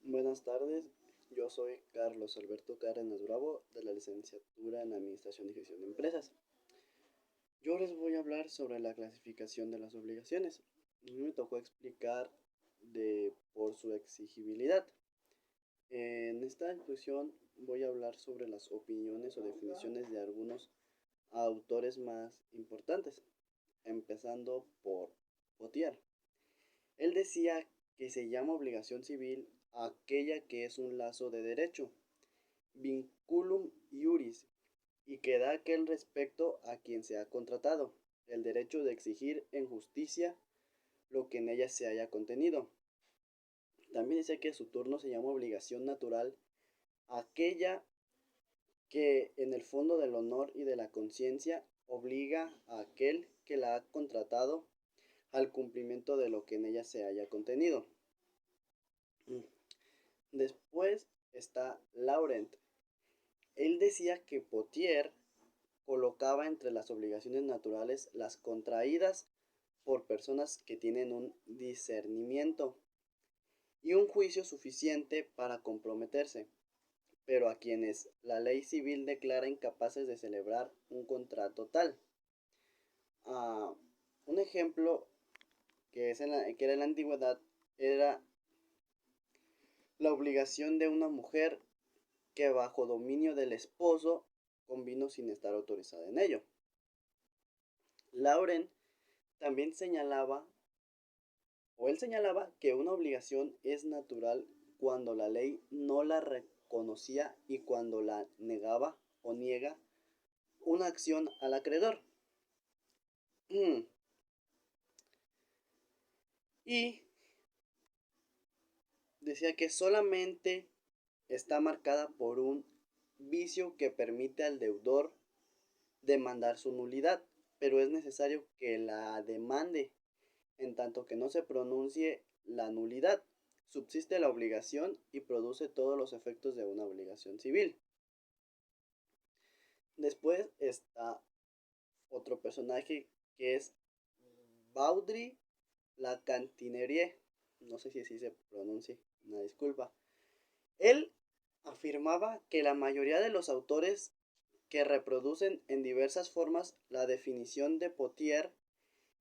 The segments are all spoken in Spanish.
Buenas tardes, yo soy Carlos Alberto Cárdenas Bravo de la licenciatura en Administración y Gestión de Empresas. Yo les voy a hablar sobre la clasificación de las obligaciones. A mí me tocó explicar por su exigibilidad. En esta discusión voy a hablar sobre las opiniones o definiciones de algunos autores más importantes, empezando por Potier. Él decía que se llama obligación civil aquella que es un lazo de derecho, vinculum iuris, y que da aquel respecto a quien se ha contratado, el derecho de exigir en justicia lo que en ella se haya contenido. También dice que su turno se llama obligación natural, aquella que en el fondo del honor y de la conciencia obliga a aquel que la ha contratado al cumplimiento de lo que en ella se haya contenido. Después está Laurent. Él decía que Potier colocaba entre las obligaciones naturales las contraídas por personas que tienen un discernimiento y un juicio suficiente para comprometerse, pero a quienes la ley civil declara incapaces de celebrar un contrato tal. Uh, un ejemplo que era en la antigüedad era la obligación de una mujer que bajo dominio del esposo convino sin estar autorizada en ello. Lauren también él señalaba que una obligación es natural cuando la ley no la reconocía y cuando la negaba o niega una acción al acreedor. Y decía que solamente está marcada por un vicio que permite al deudor demandar su nulidad, pero es necesario que la demande en tanto que no se pronuncie la nulidad. Subsiste la obligación y produce todos los efectos de una obligación civil. Después está otro personaje que es Baudry Lacantinerie, no sé si así se pronuncia, una disculpa. Él afirmaba que la mayoría de los autores que reproducen en diversas formas la definición de Potier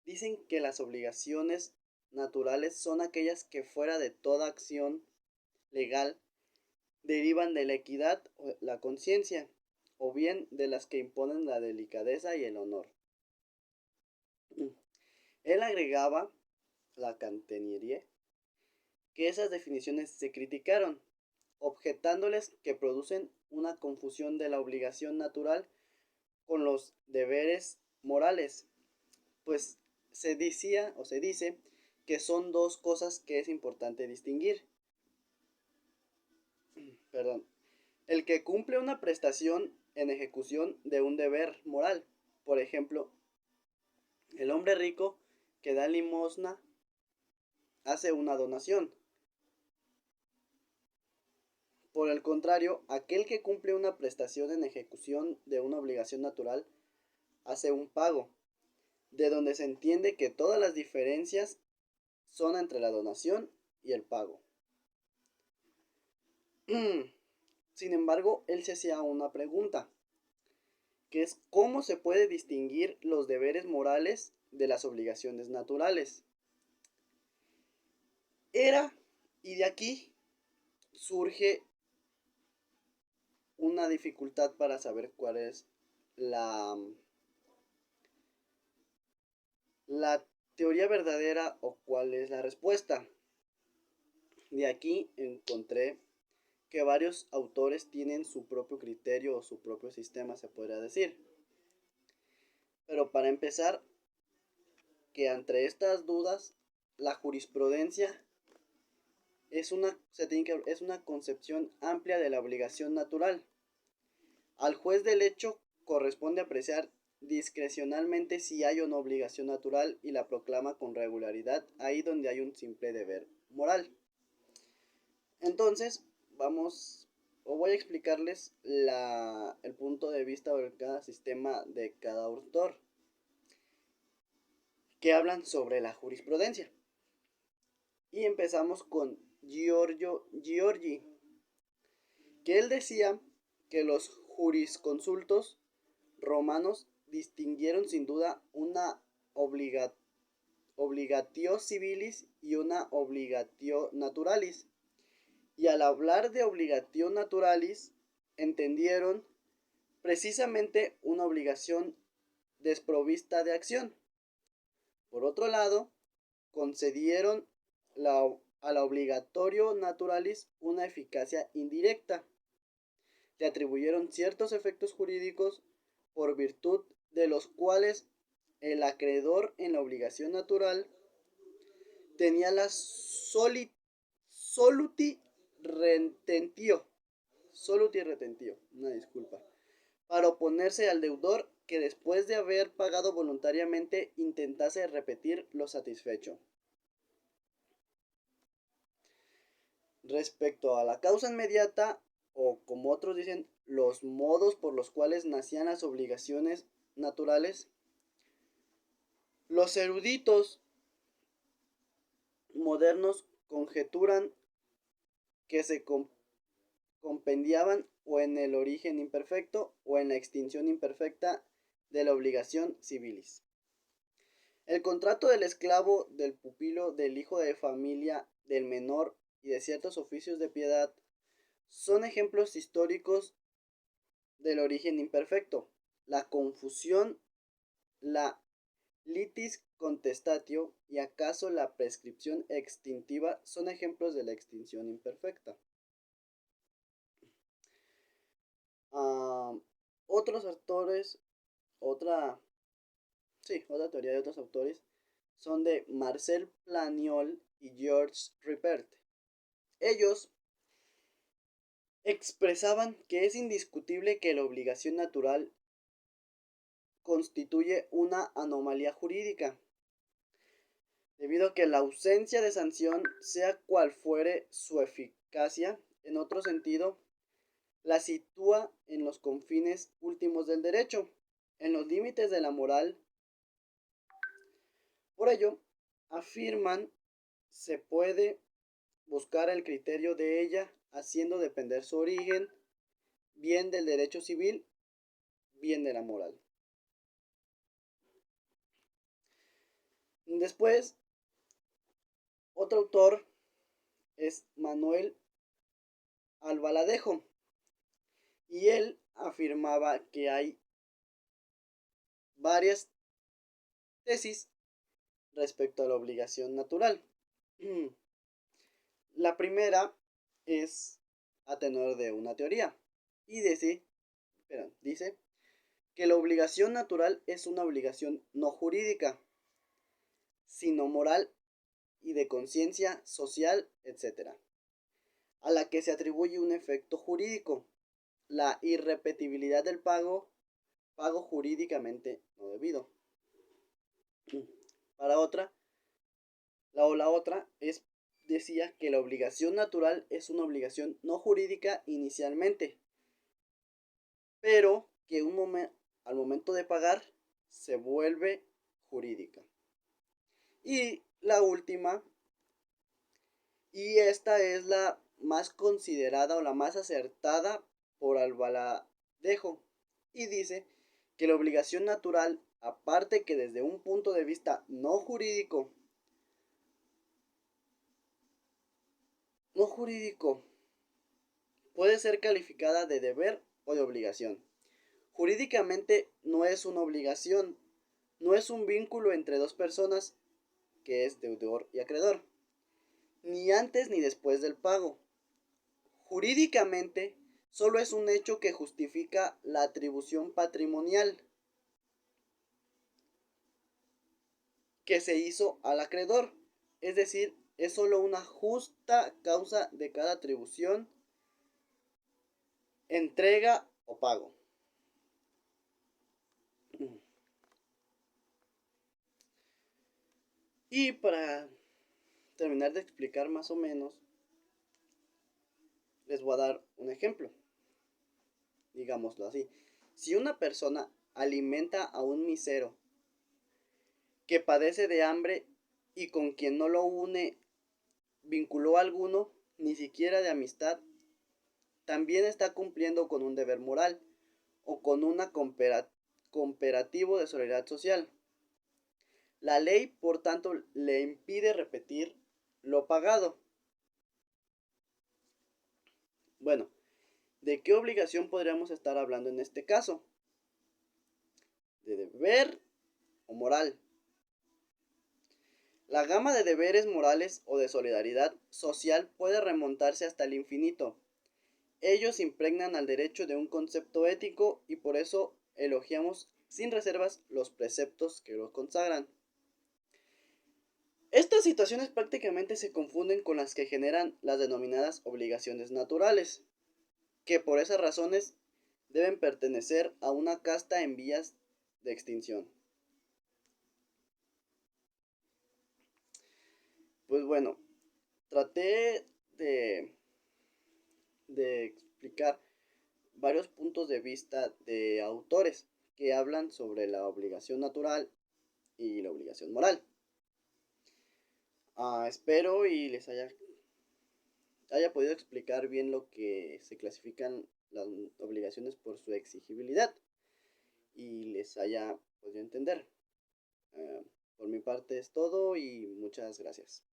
dicen que las obligaciones naturales son aquellas que fuera de toda acción legal derivan de la equidad o la conciencia, o bien de las que imponen la delicadeza y el honor. Él agregaba, la Cantenierie, que esas definiciones se criticaron, objetándoles que producen una confusión de la obligación natural con los deberes morales, pues se decía o se dice que son dos cosas que es importante distinguir. Perdón. El que cumple una prestación en ejecución de un deber moral. Por ejemplo, el hombre rico que da limosna hace una donación. Por el contrario, aquel que cumple una prestación en ejecución de una obligación natural hace un pago, de donde se entiende que todas las diferencias son entre la donación y el pago. Sin embargo, él se hacía una pregunta, que es cómo se puede distinguir los deberes morales de las obligaciones naturales. Y de aquí surge una dificultad para saber cuál es la teoría verdadera o cuál es la respuesta. De aquí encontré que varios autores tienen su propio criterio o su propio sistema, se podría decir. Pero para empezar, que entre estas dudas, la jurisprudencia es una concepción amplia de la obligación natural. Al juez del hecho corresponde apreciar discrecionalmente si hay o no obligación natural y la proclama con regularidad ahí donde hay un simple deber moral. Entonces, voy a explicarles el punto de vista de cada sistema de cada autor que hablan sobre la jurisprudencia. Y empezamos con Giorgi, que él decía que los jurisconsultos romanos distinguieron sin duda una obligatio civilis y una obligatio naturalis, y al hablar de obligatio naturalis entendieron precisamente una obligación desprovista de acción. Por otro lado, concedieron a la obligatorio naturalis una eficacia indirecta. Le atribuyeron ciertos efectos jurídicos por virtud de los cuales el acreedor en la obligación natural tenía la soluti retentio, una disculpa, para oponerse al deudor que después de haber pagado voluntariamente intentase repetir lo satisfecho. Respecto a la causa inmediata, o como otros dicen, los modos por los cuales nacían las obligaciones naturales, los eruditos modernos conjeturan que se compendiaban o en el origen imperfecto o en la extinción imperfecta de la obligación civilis. El contrato del esclavo, del pupilo, del hijo de familia, del menor y de ciertos oficios de piedad son ejemplos históricos del origen imperfecto. La confusión, la litis contestatio y acaso la prescripción extintiva son ejemplos de la extinción imperfecta. Otros autores, otra teoría de otros autores son de Marcel Planiol y Georges Ripert. Ellos expresaban que es indiscutible que la obligación natural constituye una anomalía jurídica, debido a que la ausencia de sanción, sea cual fuere su eficacia, en otro sentido, la sitúa en los confines últimos del derecho, en los límites de la moral. Por ello, afirman, se puede buscar el criterio de ella, haciendo depender su origen, bien del derecho civil, bien de la moral. Después, otro autor es Manuel Albaladejo, y él afirmaba que hay varias tesis respecto a la obligación natural. La primera es a tenor de una teoría y dice que la obligación natural es una obligación no jurídica, sino moral y de conciencia social, etc., a la que se atribuye un efecto jurídico, la irrepetibilidad del pago jurídicamente no debido. La otra decía que la obligación natural es una obligación no jurídica inicialmente, pero que al momento de pagar se vuelve jurídica. Y la última, y esta es la más considerada o la más acertada por Albaladejo, y dice que la obligación natural, aparte que desde un punto de vista no jurídico, puede ser calificada de deber o de obligación. Jurídicamente no es una obligación, no es un vínculo entre dos personas, que es deudor y acreedor, ni antes ni después del pago. Jurídicamente solo es un hecho que justifica la atribución patrimonial que se hizo al acreedor, es decir, es solo una justa causa de cada atribución, entrega o pago. Y para terminar de explicar más o menos, les voy a dar un ejemplo. Digámoslo así. Si una persona alimenta a un misero que padece de hambre y con quien no lo une vínculo alguno, ni siquiera de amistad, también está cumpliendo con un deber moral o con un comparativo de solidaridad social. La ley, por tanto, le impide repetir lo pagado. Bueno, ¿de qué obligación podríamos estar hablando en este caso? ¿De deber o moral? La gama de deberes morales o de solidaridad social puede remontarse hasta el infinito. Ellos impregnan al derecho de un concepto ético y por eso elogiamos sin reservas los preceptos que lo consagran. Estas situaciones prácticamente se confunden con las que generan las denominadas obligaciones naturales, que por esas razones deben pertenecer a una casta en vías de extinción. Pues bueno, traté de explicar varios puntos de vista de autores que hablan sobre la obligación natural y la obligación moral. Espero y les haya podido explicar bien lo que se clasifican las obligaciones por su exigibilidad y les haya podido entender. Por mi parte es todo y muchas gracias.